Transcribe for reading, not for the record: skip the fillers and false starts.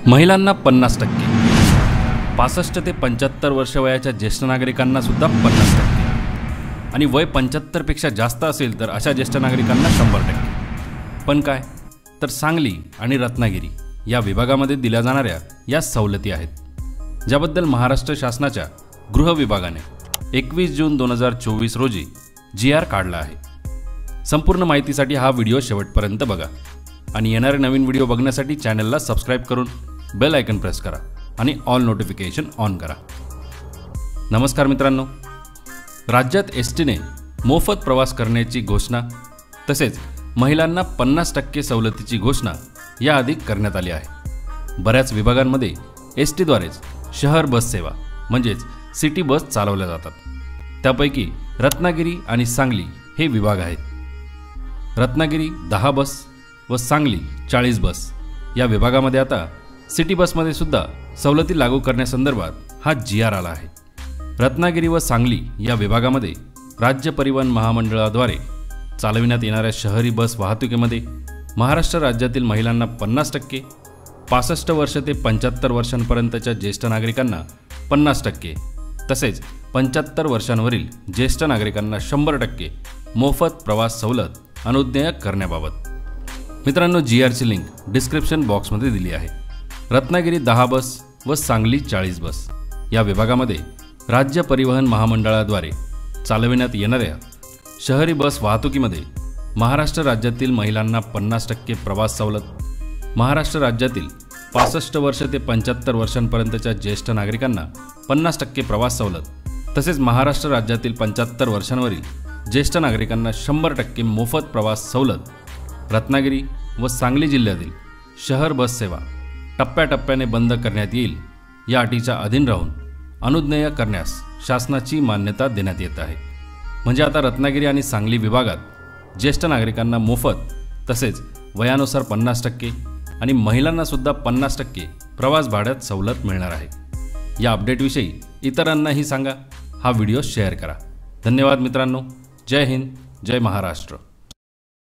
महिलांना 50%, 65 ते 75 वर्ष वयाच्या ज्येष्ठ नागरिकांना सुद्धा 50%, आणि वय 75 पेक्षा जास्त असेल तर अशा ज्येष्ठ नागरिकांना 100%. पण काय तर सांगली आणि रत्नागिरी या विभागामध्ये दिल्या जाणाऱ्या या सवलती आहेत, ज्याबद्दल महाराष्ट्र शासनाच्या गृह विभागाने 21 जून 2024 रोजी GR काढला आहे. संपूर्ण माहितीसाठी हा व्हिडिओ शेवटपर्यंत बघा आणि येणारे नवीन व्हिडिओ बघण्यासाठी चॅनलला सबस्क्राईब करून बेल आयकन प्रेस करा आणि ऑल नोटिफिकेशन ऑन करा. नमस्कार मित्रांनो, राज्यात एसटीने मोफत प्रवास करण्याची घोषणा तसेच महिलांना 50% सवलतीची घोषणा याआधी करण्यात आली आहे. बऱ्याच विभागांमध्ये एसटीद्वारेच शहर बस सेवा म्हणजेच सिटी बस चालवल्या जातात. त्यापैकी रत्नागिरी आणि सांगली हे विभाग आहेत. रत्नागिरी 10 बस व सांगली 40 बस या विभागामध्ये आता सिटी बसमध्ये सुद्धा सवलती लागू करण्यासंदर्भात हा GR आला आहे. रत्नागिरी व सांगली या विभागामध्ये राज्य परिवहन महामंडळाद्वारे चालविण्यात येणाऱ्या शहरी बस वाहतुकीमध्ये महाराष्ट्र राज्यातील महिलांना 50%, 65 वर्ष ते 75 वर्षांपर्यंतच्या ज्येष्ठ नागरिकांना 50%, तसेच 75 वर्षांवरील ज्येष्ठ नागरिकांना 100% मोफत प्रवास सवलत अनुज्ञेय करण्याबाबत. मित्रांनो, GRची लिंक डिस्क्रिप्शन बॉक्समध्ये दिली आहे. रत्नागिरी 10 बस व सांगली 40 बस या विभागामध्ये राज्य परिवहन महामंडळाद्वारे चालविण्यात येणाऱ्या शहरी बस वाहतुकीमध्ये महाराष्ट्र राज्यातील महिलांना 50% प्रवास सवलत, महाराष्ट्र राज्यातील 65 वर्ष ते 75 वर्षांपर्यंतच्या ज्येष्ठ नागरिकांना 50% प्रवास सवलत, तसेच महाराष्ट्र राज्यातील 75 वर्षांवरील ज्येष्ठ नागरिकांना 100% मोफत प्रवास सवलत, रत्नागिरी व सांगली जिल्ह्यातील शहर बस सेवा टप्प्याटप्प्याने बंद करण्यात येईल या अटीच्या अधीन राहून अनुज्ञेय करण्यास शासनाची मान्यता देण्यात येत आहे. म्हणजे आता रत्नागिरी आणि सांगली विभागात ज्येष्ठ नागरिकांना मोफत तसेच वयानुसार 50% आणि महिलांनासुद्धा 50% प्रवास भाड्यात सवलत मिळणार आहे. या अपडेटविषयी इतरांनाही सांगा, हा व्हिडिओ शेअर करा. धन्यवाद मित्रांनो. जय हिंद, जय महाराष्ट्र.